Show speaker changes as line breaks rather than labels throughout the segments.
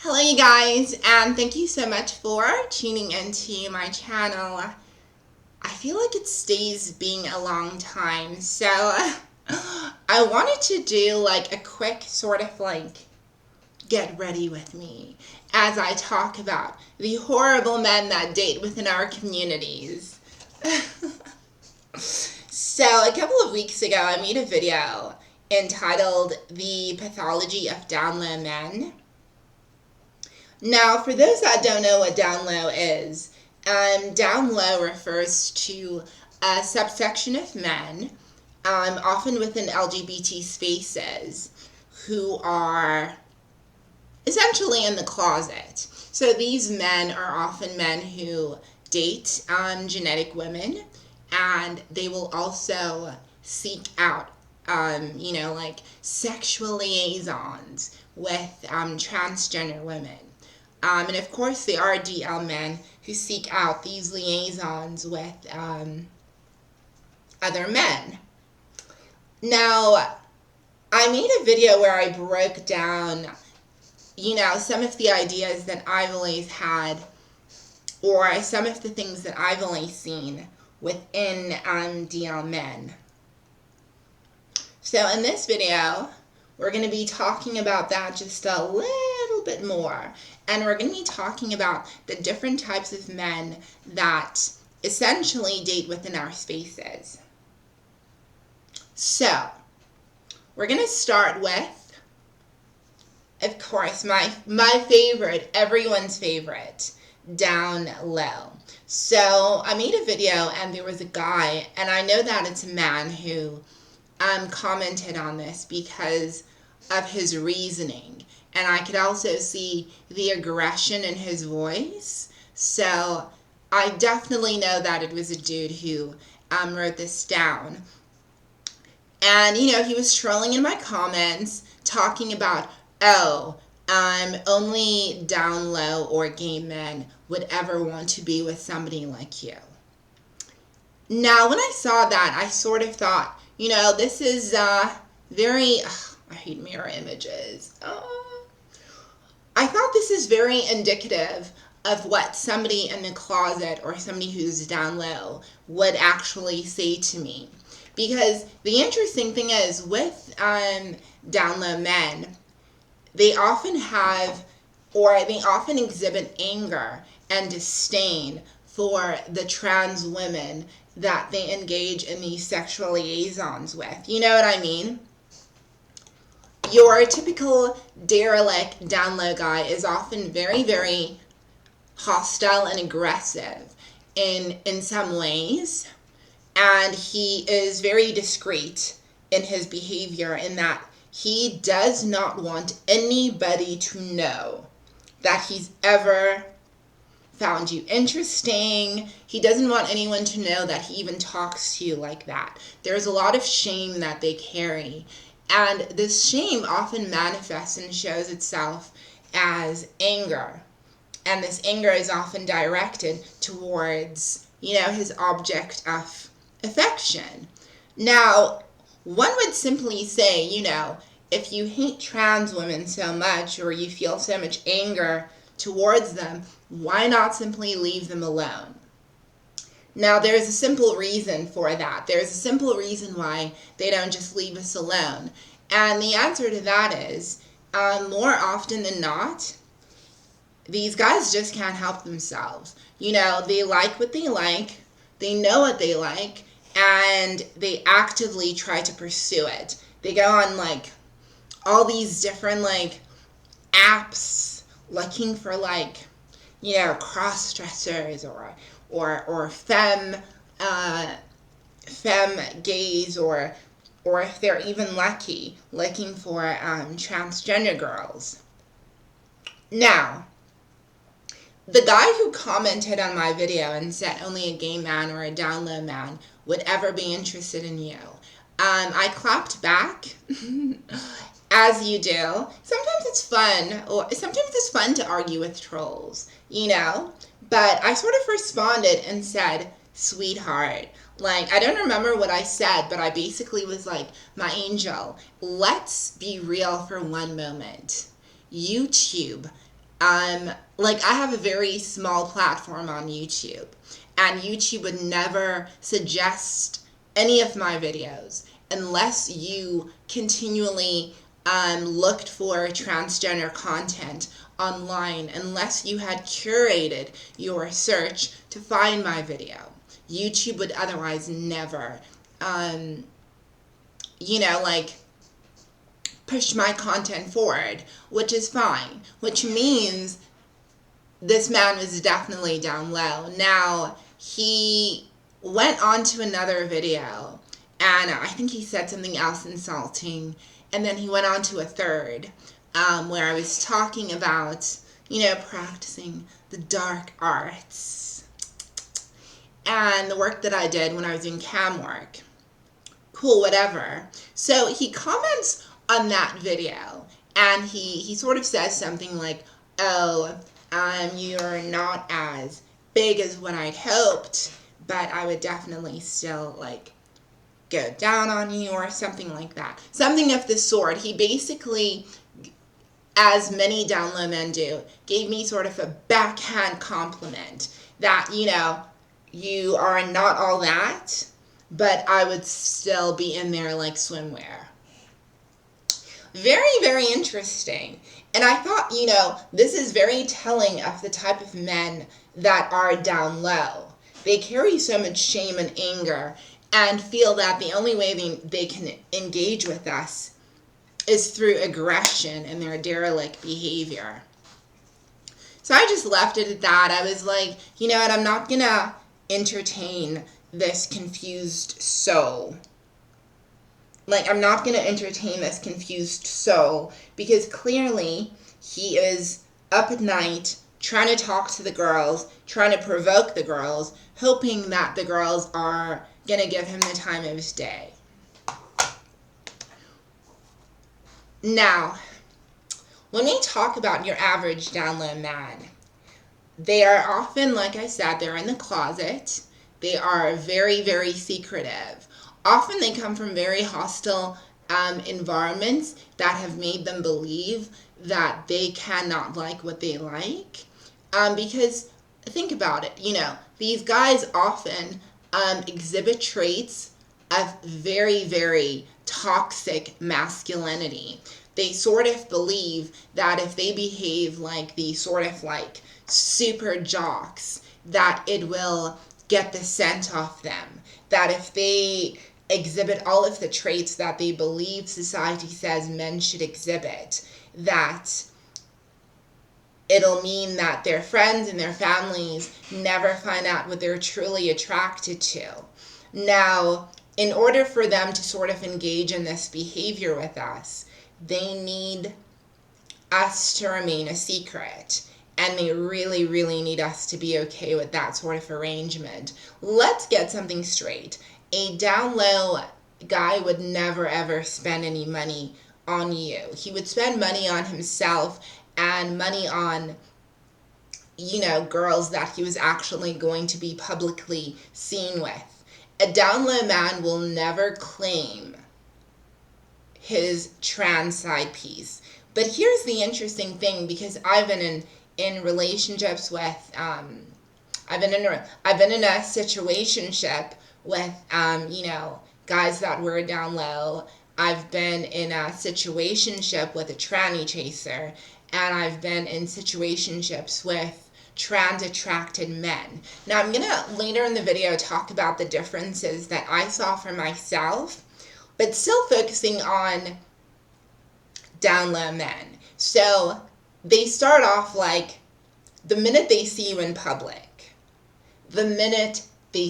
Hello you guys, and thank you so much for tuning into my channel. I feel like it stays being a long time, so I wanted to do like a quick sort of like get ready with me as I talk about the horrible men that date within our communities. So a couple of weeks ago I made a video entitled The Pathology of Down Low Men. Now, for those that don't know what down low is, down low refers to a subsection of men, often within LGBT spaces, who are essentially in the closet. So these men are often men who date genetic women, and they will also seek out, like sexual liaisons with transgender women. And of course, there are DL men who seek out these liaisons with other men. Now, I made a video where I broke down, some of the ideas that I've always had, or some of the things that I've only seen within DL men. So in this video, we're going to be talking about that just a little bit more. And we're going to be talking about the different types of men that essentially date within our spaces. So, we're going to start with, of course, my favorite, everyone's favorite, down low. So, I made a video and there was a guy, and I know that it's a man who commented on this because of his reasoning. And I could also see the aggression in his voice. So I definitely know that it was a dude who wrote this down. And, he was trolling in my comments, talking about, only down low or gay men would ever want to be with somebody like you. Now, when I saw that, I sort of thought, this is very... I hate mirror images. I thought this is very indicative of what somebody in the closet or somebody who's down low would actually say to me. Because the interesting thing is with down low men, they often exhibit anger and disdain for the trans women that they engage in these sexual liaisons with. You know what I mean? Your typical derelict down low guy is often very, very hostile and aggressive in some ways, and he is very discreet in his behavior in that he does not want anybody to know that he's ever found you interesting. He doesn't want anyone to know that he even talks to you like that. There's a lot of shame that they carry. And this shame often manifests and shows itself as anger. And this anger is often directed towards, his object of affection. Now, one would simply say, if you hate trans women so much or you feel so much anger towards them, why not simply leave them alone? Now, there's a simple reason for that. There's a simple reason why they don't just leave us alone. And the answer to that is, more often than not, these guys just can't help themselves. They like what they like, they know what they like, and they actively try to pursue it. They go on, all these different, apps looking for, cross-dressers or femme gays, or if they're even lucky, looking for transgender girls. Now, the guy who commented on my video and said only a gay man or a down low man would ever be interested in you, I clapped back, as you do. Sometimes it's fun to argue with trolls, But I sort of responded and said, sweetheart, I don't remember what I said, but I basically was like, my angel, let's be real for one moment. YouTube like I have a very small platform on YouTube, and YouTube would never suggest any of my videos unless you continually looked for transgender content online, unless you had curated your search to find my video. YouTube would otherwise never, like push my content forward, which is fine, which means this man was definitely down low. Now, he went on to another video, and I think he said something else insulting, and then he went on to a third, where I was talking about, practicing the dark arts, and the work that I did when I was doing cam work. Cool, whatever. So he comments on that video, and he sort of says something like, oh, you're not as big as what I'd hoped, but I would definitely still, go down on you, or something like that. Something of the sort. He basically, as many down low men do, gave me sort of a backhand compliment that, you are not all that, but I would still be in there like swimwear. Very, very interesting. And I thought, this is very telling of the type of men that are down low. They carry so much shame and anger and feel that the only way they can engage with us is through aggression and their derelict behavior. So I just left it at that. I was like, you know what, I'm not going to entertain this confused soul. I'm not going to entertain this confused soul, because clearly he is up at night trying to talk to the girls, trying to provoke the girls, hoping that the girls are going to give him the time of his day. Now, when we talk about your average down low man, they are often, like I said, they're in the closet. They are very, very secretive. Often they come from very hostile environments that have made them believe that they cannot like what they like. Because think about it, these guys often exhibit traits of very, very toxic masculinity. They sort of believe that if they behave like the sort of super jocks, that it will get the scent off them. That if they exhibit all of the traits that they believe society says men should exhibit, that it'll mean that their friends and their families never find out what they're truly attracted to. Now, in order for them to sort of engage in this behavior with us, they need us to remain a secret. And they really, really need us to be okay with that sort of arrangement. Let's get something straight. A down low guy would never, ever spend any money on you. He would spend money on himself and money on, girls that he was actually going to be publicly seen with. A down low man will never claim his trans side piece. But here's the interesting thing, because I've been in relationships with, I've been in a situationship with, guys that were down low. I've been in a situationship with a tranny chaser, and I've been in situationships with trans attracted men. Now, I'm going to later in the video talk about the differences that I saw for myself, but still focusing on down low men. So they start off the minute they see you in public, they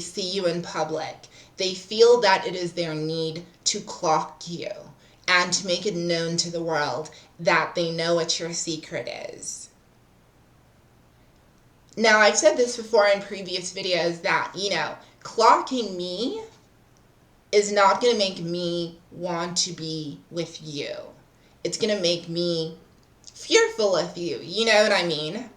feel that it is their need to clock you and to make it known to the world that they know what your secret is. Now, I've said this before in previous videos that, clocking me is not going to make me want to be with you. It's going to make me fearful of you. You know what I mean?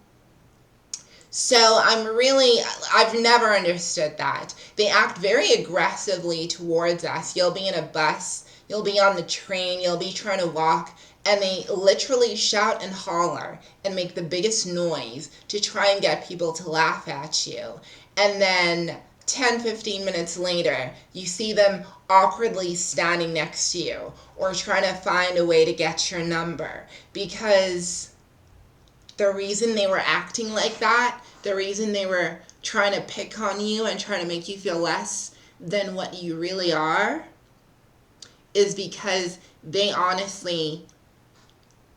So I've never understood that. They act very aggressively towards us. You'll be in a bus, you'll be on the train, you'll be trying to walk and they literally shout and holler and make the biggest noise to try and get people to laugh at you. And then 10-15 minutes later, you see them awkwardly standing next to you or trying to find a way to get your number, because the reason they were acting like that, the reason they were trying to pick on you and trying to make you feel less than what you really are, is because they honestly,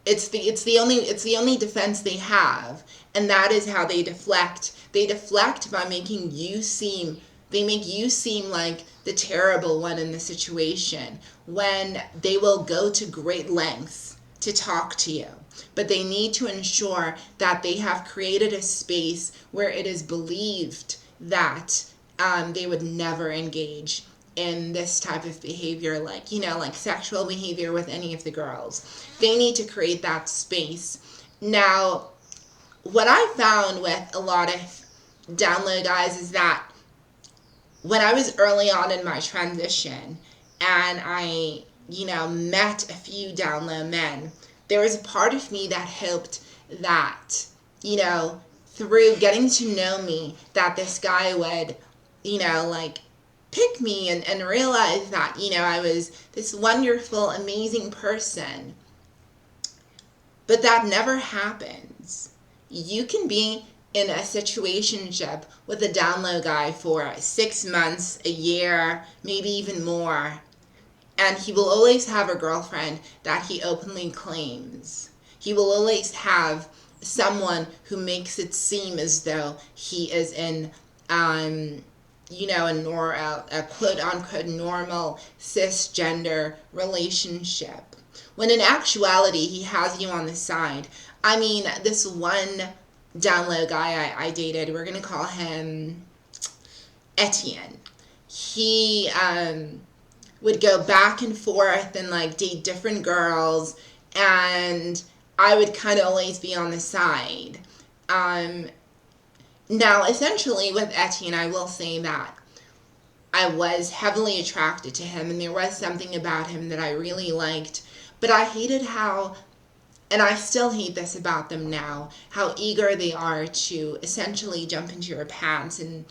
it's the only defense they have, and that is how they deflect. They deflect by making you seem, they make you seem like the terrible one in the situation, when they will go to great lengths to talk to you. But they need to ensure that they have created a space where it is believed that they would never engage in this type of behavior, like, like sexual behavior with any of the girls. They need to create that space. Now, what I found with a lot of down low guys is that when I was early on in my transition and I, met a few down low men, there was a part of me that hoped that, through getting to know me, that this guy would, pick me and realize that, I was this wonderful, amazing person. But that never happens. You can be in a situationship with a down low guy for 6 months, a year, maybe even more, and he will always have a girlfriend that he openly claims. He will always have someone who makes it seem as though he is in, a quote-unquote normal cisgender relationship, when in actuality he has you on the side. I mean, this one down low guy I dated, we're going to call him Etienne. He would go back and forth and date different girls, and I would kind of always be on the side. Now, essentially with Etienne, I will say that I was heavily attracted to him, and there was something about him that I really liked, but I hated how, and I still hate this about them now, how eager they are to essentially jump into your pants. And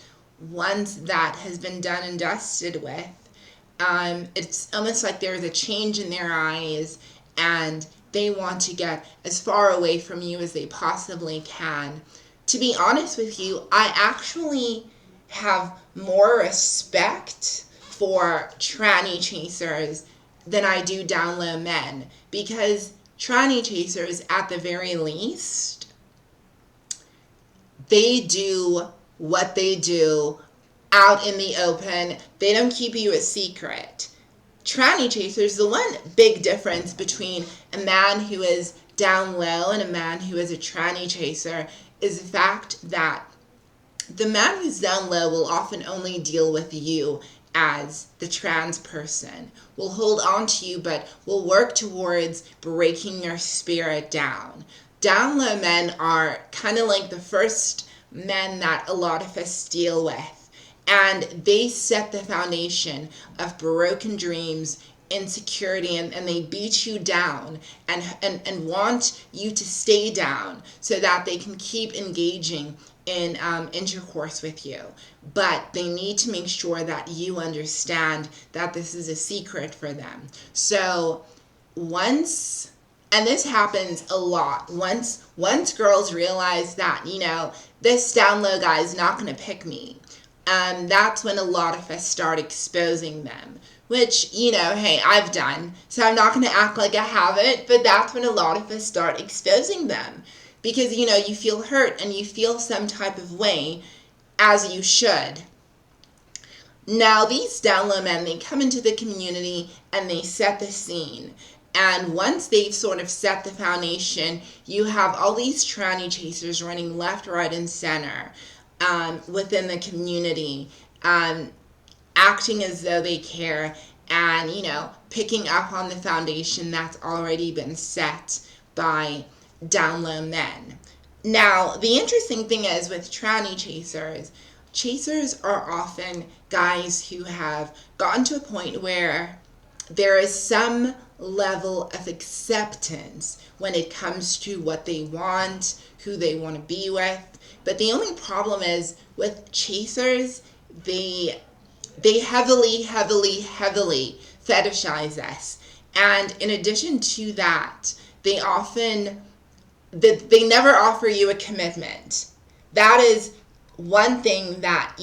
once that has been done and dusted with, it's almost like there's a change in their eyes, and they want to get as far away from you as they possibly can. To be honest with you, I actually have more respect for tranny chasers than I do down low men, because tranny chasers, at the very least, they do what they do out in the open. They don't keep you a secret. Tranny chasers, the one big difference between a man who is down low and a man who is a tranny chaser is the fact that the man who's down low will often only deal with you as the trans person, will hold on to you, but will work towards breaking your spirit down. Down low men are kind of like the first men that a lot of us deal with, and they set the foundation of broken dreams, insecurity, and they beat you down and want you to stay down so that they can keep engaging in intercourse with you. But they need to make sure that you understand that this is a secret for them. So once, and this happens a lot, once girls realize that, this down low guy is not going to pick me, that's when a lot of us start exposing them, which, hey, I've done, so I'm not going to act like I haven't, but that's when a lot of us start exposing them. Because, you feel hurt and you feel some type of way, as you should. Now, these down low men, they come into the community and they set the scene. And once they've sort of set the foundation, you have all these tranny chasers running left, right, and center within the community, acting as though they care and, picking up on the foundation that's already been set by down low men. Now, the interesting thing is with tranny chasers are often guys who have gotten to a point where there is some level of acceptance when it comes to what they want, who they want to be with. But the only problem is with chasers, they heavily fetishize us. And in addition to that, they never offer you a commitment. That is one thing that,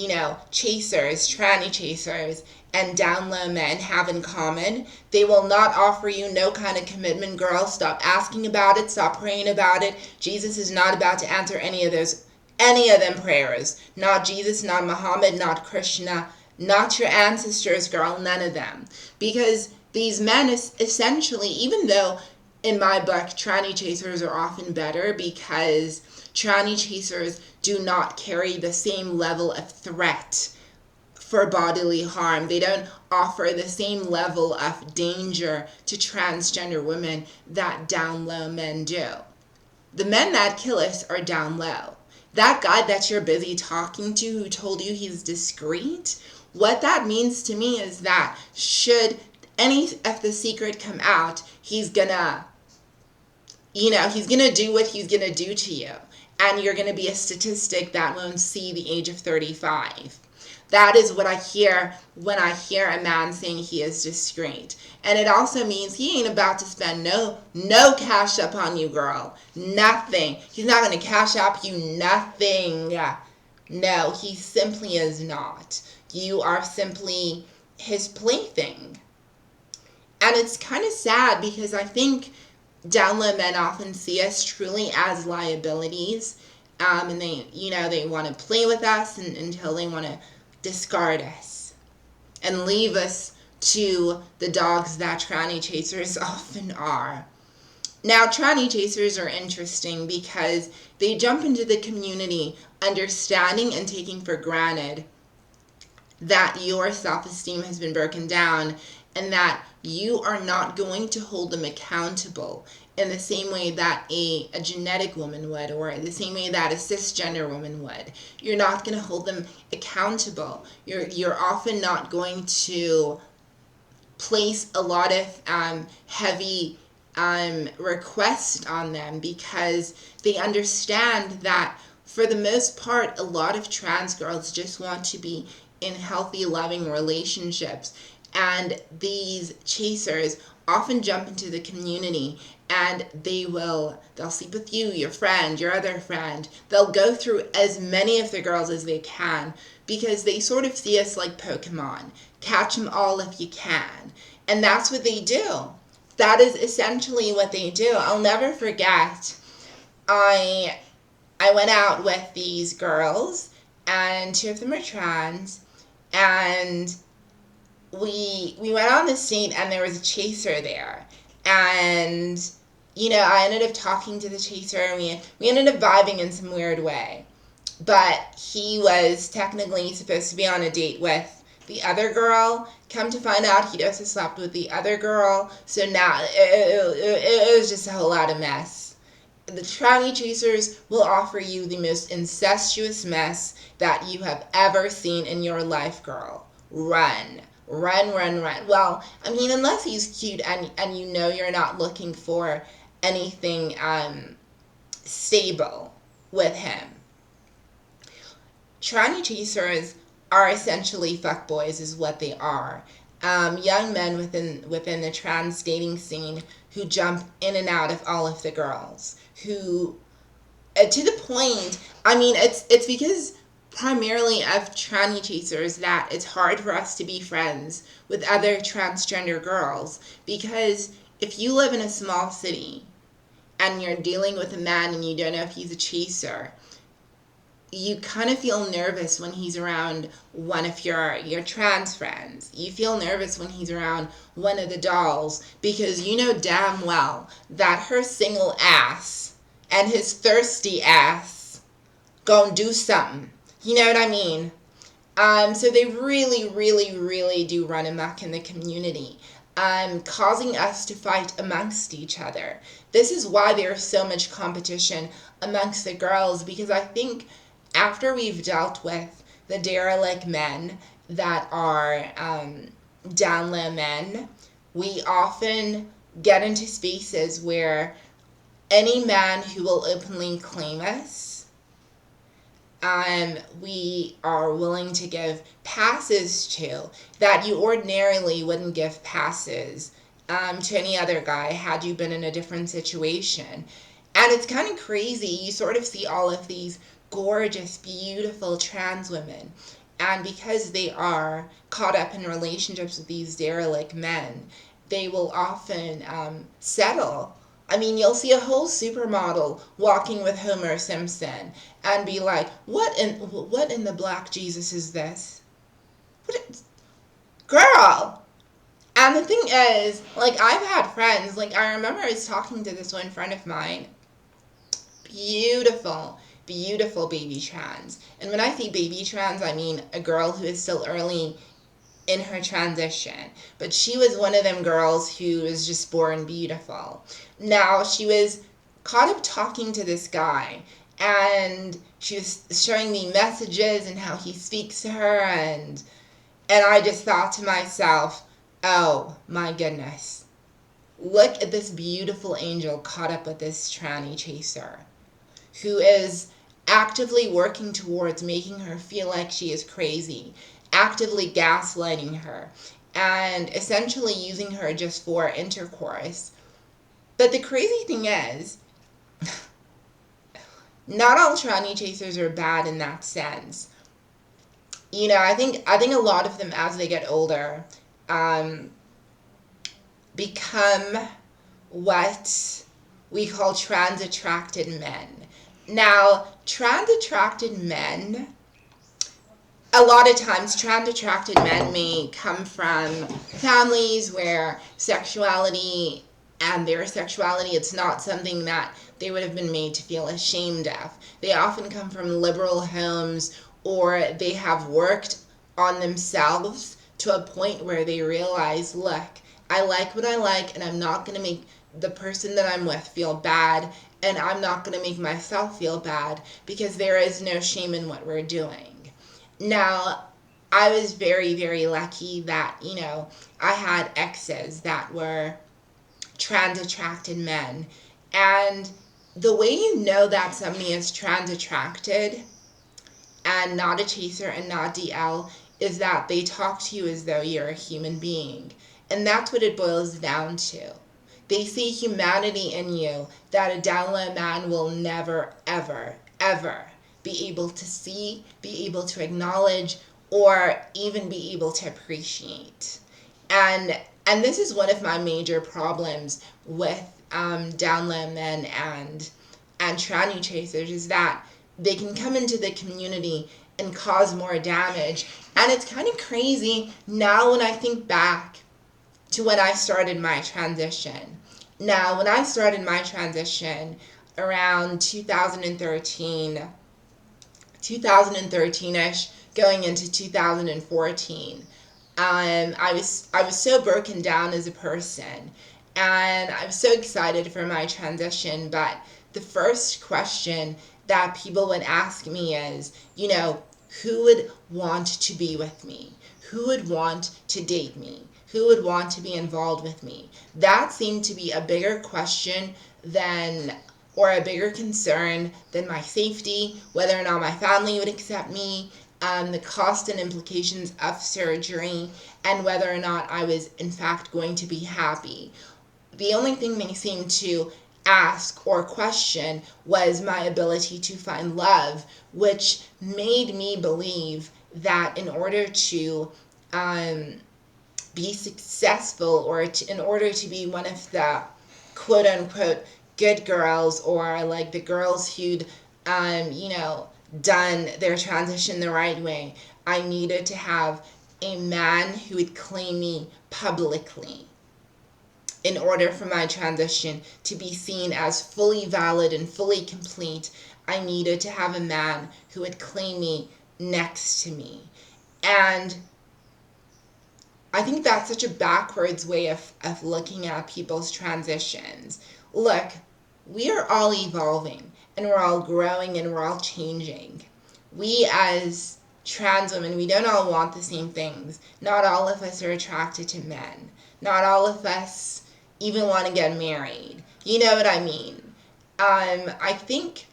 chasers, tranny chasers, and down low men have in common. They will not offer you no kind of commitment. Girl, stop asking about it. Stop praying about it. Jesus is not about to answer any of them prayers. Not Jesus, not Muhammad, not Krishna, not your ancestors, girl, none of them. Because these men essentially, even though in my book, tranny chasers are often better because tranny chasers do not carry the same level of threat for bodily harm. They don't offer the same level of danger to transgender women that down low men do. The men that kill us are down low. That guy that you're busy talking to who told you he's discreet, what that means to me is that should any of the secret come out, he's gonna do what he's gonna do to you. And you're gonna be a statistic that won't see the age of 35. That is what I hear when I hear a man saying he is discreet. And it also means he ain't about to spend no cash up on you, girl. Nothing. He's not going to cash up you nothing. No, he simply is not. You are simply his plaything. And it's kind of sad because I think down low men often see us truly as liabilities. And they want to play with us until they want to discard us and leave us to the dogs that tranny chasers often are. Now, tranny chasers are interesting because they jump into the community understanding and taking for granted that your self-esteem has been broken down and that you are not going to hold them accountable in the same way that a genetic woman would, or the same way that a cisgender woman would. You're not going to hold them accountable. You're often not going to place a lot of heavy requests on them because they understand that for the most part, a lot of trans girls just want to be in healthy, loving relationships. And these chasers often jump into the community and they'll sleep with you, your friend, your other friend. They'll go through as many of the girls as they can because they sort of see us like Pokemon. Catch them all if you can. And that's what they do. That is essentially what they do. I'll never forget, I went out with these girls and two of them are trans, and we went on this date and there was a chaser there. And, I ended up talking to the chaser and we ended up vibing in some weird way. But he was technically supposed to be on a date with the other girl. Come to find out, he also slept with the other girl. So now it was just a whole lot of mess. The tranny chasers will offer you the most incestuous mess that you have ever seen in your life, girl. Run. Well, unless he's cute and you're not looking for anything stable with him. Tranny chasers are essentially fuckboys is what they are. Young men within the trans dating scene who jump in and out of all of the girls. Who, to the point, it's because primarily of tranny chasers that it's hard for us to be friends with other transgender girls, because if you live in a small city and you're dealing with a man and you don't know if he's a chaser, you kind of feel nervous when he's around one of your trans friends. You feel nervous when he's around one of the dolls because you know damn well that her single ass and his thirsty ass gonna do something. You know what I mean? So they really do run amok in the community, causing us to fight amongst each other. This is why there's so much competition amongst the girls, because I think after we've dealt with the derelict men that are down low men, we often get into spaces where any man who will openly claim us, we are willing to give passes to, that you ordinarily wouldn't give passes to any other guy had you been in a different situation. And it's kind of crazy. You sort of see all of these gorgeous, beautiful trans women, and because they are caught up in relationships with these derelict men, they will often settle. I mean, you'll see a whole supermodel walking with Homer Simpson and be like, what in the black Jesus is this? Girl! And the thing is, like, I've had friends, like, I remember I was talking to this one friend of mine, beautiful, beautiful baby trans. And when I say baby trans, I mean a girl who is still early in her transition. But she was one of them girls who was just born beautiful. Now, she was caught up talking to this guy, and she was showing me messages and how he speaks to her, and I just thought to myself, oh my goodness, look at this beautiful angel caught up with this tranny chaser who is actively working towards making her feel like she is crazy, actively gaslighting her, and essentially using her just for intercourse. But the crazy thing is, not all tranny chasers are bad in that sense. You know, I think a lot of them, as they get older, become what we call trans attracted men. Now, trans attracted men, a lot of times trans attracted men may come from families where sexuality and their sexuality, it's not something that they would have been made to feel ashamed of. They often come from liberal homes, or they have worked on themselves to a point where they realize, look, I like what I like, and I'm not going to make the person that I'm with feel bad, and I'm not going to make myself feel bad, because there is no shame in what we're doing. Now, I was very, very lucky that, you know, I had exes that were trans attracted men. And the way you know that somebody is trans attracted and not a chaser and not DL is that they talk to you as though you're a human being. And that's what it boils down to. They see humanity in you that a down low man will never, ever, ever be able to see, be able to acknowledge, or even be able to appreciate. And this is one of my major problems with down low men and tranny chasers, is that they can come into the community and cause more damage. And it's kind of crazy now when I think back to when I started my transition. Now, when I started my transition around 2013-ish, going into 2014, I was so broken down as a person, and I was so excited for my transition. But the first question that people would ask me is, you know, who would want to be with me? Who would want to date me? Who would want to be involved with me? That seemed to be a bigger question than, or a bigger concern than my safety, whether or not my family would accept me, the cost and implications of surgery, and whether or not I was in fact going to be happy. The only thing they seemed to ask or question was my ability to find love, which made me believe that in order to be successful, or in order to be one of the quote unquote good girls, or like the girls who'd you know, done their transition the right way, I needed to have a man who would claim me publicly in order for my transition to be seen as fully valid and fully complete. I needed to have a man who would claim me next to me. And I think that's such a backwards way of looking at people's transitions. Look, we are all evolving, and we're all growing, and we're all changing. We as trans women, we don't all want the same things. Not all of us are attracted to men. Not all of us even want to get married. You know what I mean? I think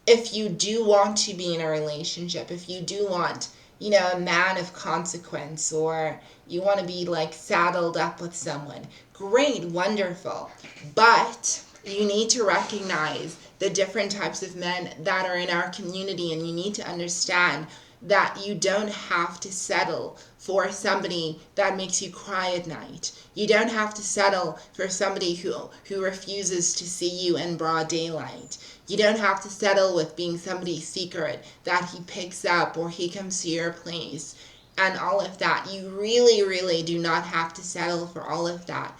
if you do want to be in a relationship, if you do want, a man of consequence, or you want to be like saddled up with someone, great, wonderful. But you need to recognize the different types of men that are in our community, and you need to understand that you don't have to settle for somebody that makes you cry at night. You don't have to settle for somebody who refuses to see you in broad daylight. You don't have to settle with being somebody's secret that he picks up or he comes to your place and all of that. You really, really do not have to settle for all of that.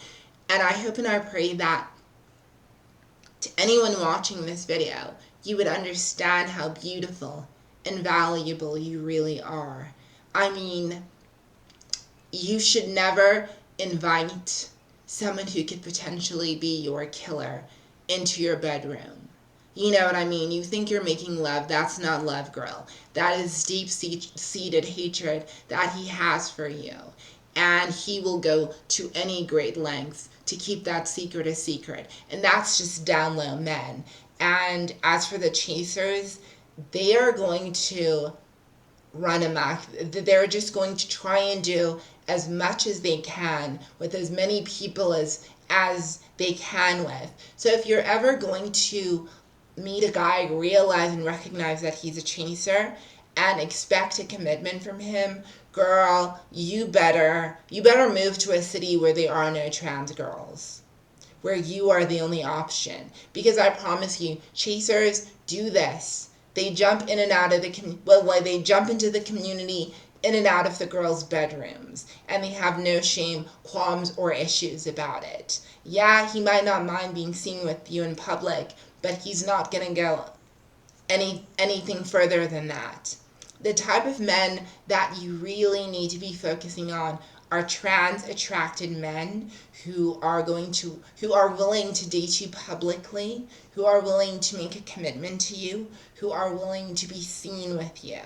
And I hope and I pray that to anyone watching this video, you would understand how beautiful and valuable you really are. I mean, you should never invite someone who could potentially be your killer into your bedroom. You know what I mean? You think you're making love. That's not love, girl. That is deep-seated hatred that he has for you. And he will go to any great lengths to keep that secret a secret. And that's just down low men. And as for the chasers, they are going to run amok. They're just going to try and do as much as they can with as many people as they can with. So if you're ever going to meet a guy, realize and recognize that he's a chaser and expect a commitment from him, girl, you better move to a city where there are no trans girls, where you are the only option. Because I promise you, chasers do this. They jump in and out of they jump into the community, in and out of the girls' bedrooms, and they have no shame, qualms, or issues about it. Yeah, he might not mind being seen with you in public, but he's not going to go anything further than that. The type of men that you really need to be focusing on are trans-attracted men who are willing to date you publicly, who are willing to make a commitment to you, who are willing to be seen with you.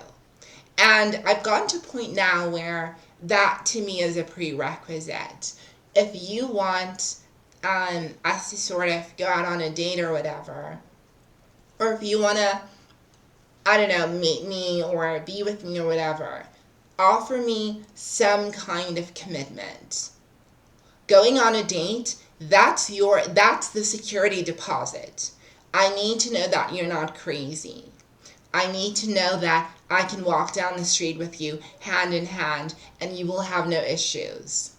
And I've gotten to a point now where that to me is a prerequisite. If you want us to sort of go out on a date or whatever, or if you want to, I don't know, meet me or be with me or whatever, offer me some kind of commitment. Going on a date, that's the security deposit. I need to know that you're not crazy. I need to know that I can walk down the street with you hand in hand and you will have no issues.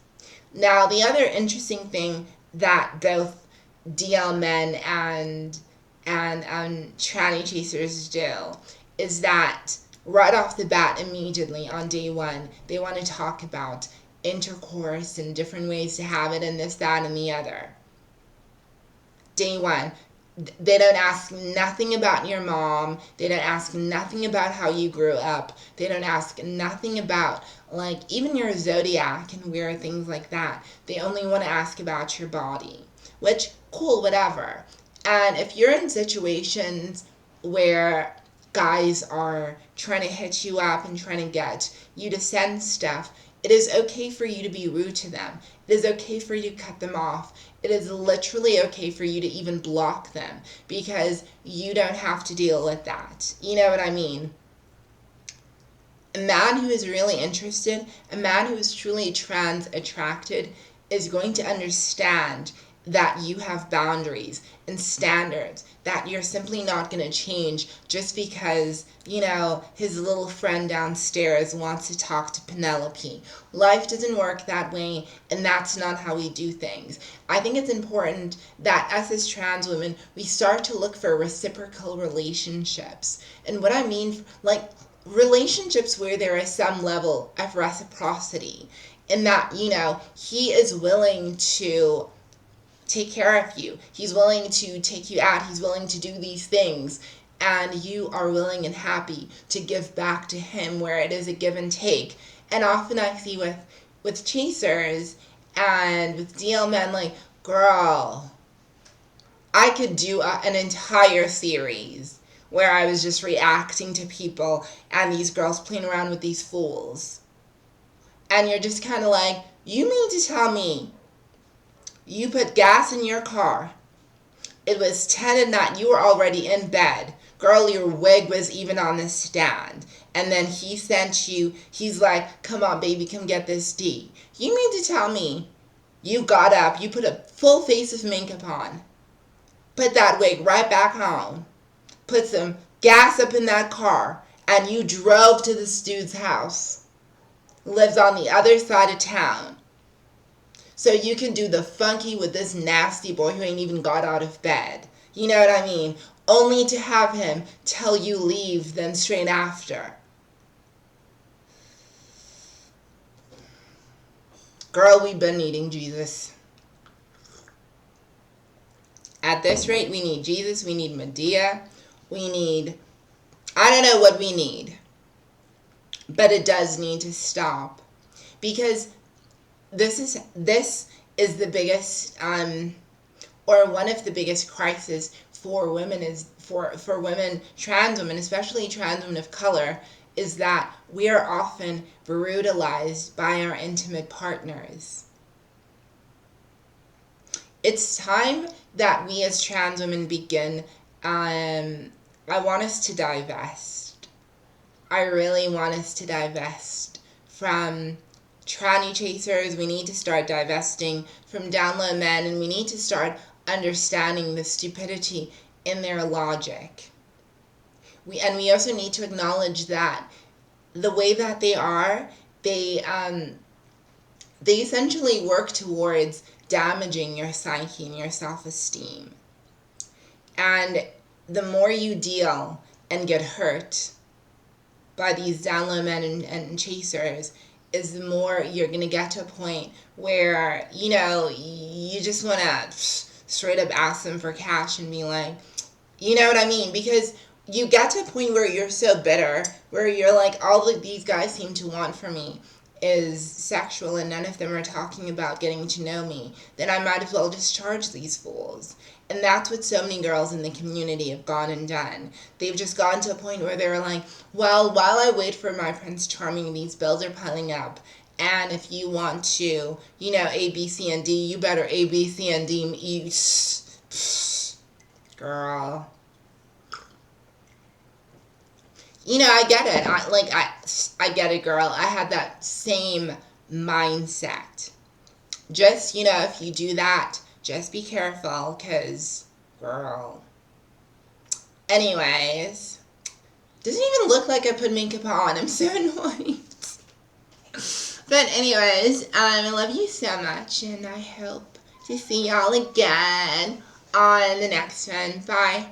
Now, the other interesting thing that both DL men and tranny chasers do is that right off the bat, immediately on day one, they want to talk about intercourse and different ways to have it and this, that, and the other. Day one, they don't ask nothing about your mom. They don't ask nothing about how you grew up. They don't ask nothing about, like, even your zodiac and weird things like that. They only want to ask about your body, which, cool, whatever. And if you're in situations where guys are trying to hit you up and trying to get you to send stuff, it is okay for you to be rude to them. It is okay for you to cut them off. It is literally okay for you to even block them because you don't have to deal with that. You know what I mean? A man who is really interested, a man who is truly trans attracted, is going to understand that you have boundaries and standards that you're simply not going to change just because, his little friend downstairs wants to talk to Penelope. Life doesn't work that way, and that's not how we do things. I think it's important that us as trans women, we start to look for reciprocal relationships. And what I mean, like, relationships where there is some level of reciprocity, in that, he is willing to take care of you. He's willing to take you out. He's willing to do these things. And you are willing and happy to give back to him, where it is a give and take. And often I see with chasers and with DL men, like, girl, I could do an entire series where I was just reacting to people and these girls playing around with these fools. And you're just kind of like, you mean to tell me You put gas in your car. It was 10 at night. You were already in bed. Girl, your wig was even on the stand. And then he sent you, he's like, come on, baby, come get this D. You mean to tell me you got up, you put a full face of makeup on, put that wig right back on, put some gas up in that car, and you drove to this dude's house, lives on the other side of town, so you can do the funky with this nasty boy who ain't even got out of bed. You know what I mean? Only to have him tell you leave then straight after. Girl, we've been needing Jesus. At this rate, we need Jesus, we need Medea, we need, I don't know what we need. But it does need to stop. Because this is the biggest, or one of the biggest crises for women, is for women, trans women, especially trans women of color, is that we are often brutalized by our intimate partners. It's time that we as trans women begin, I want us to divest. I really want us to divest from tranny chasers. We need to start divesting from down low men, and we need to start understanding the stupidity in their logic. We also need to acknowledge that the way that they are, they essentially work towards damaging your psyche and your self-esteem. And the more you deal and get hurt by these down low men and chasers, is the more you're going to get to a point where, you know, you just want to straight up ask them for cash and be like, you know what I mean? Because you get to a point where you're so bitter, where you're like, all that these guys seem to want from me is sexual, and none of them are talking about getting to know me, then I might as well just charge these fools. And that's what so many girls in the community have gone and done. They've just gotten to a point where they're like, well, while I wait for my Prince Charming, these bills are piling up. And if you want to, you know, A, B, C, and D, you better A, B, C, and D me. Girl. You know, I get it. I get it, girl. I had that same mindset. Just, you know, if you do that, just be careful, because, girl. Anyways, doesn't even look like I put makeup on. I'm so annoyed. But anyways, I love you so much, and I hope to see y'all again on the next one. Bye.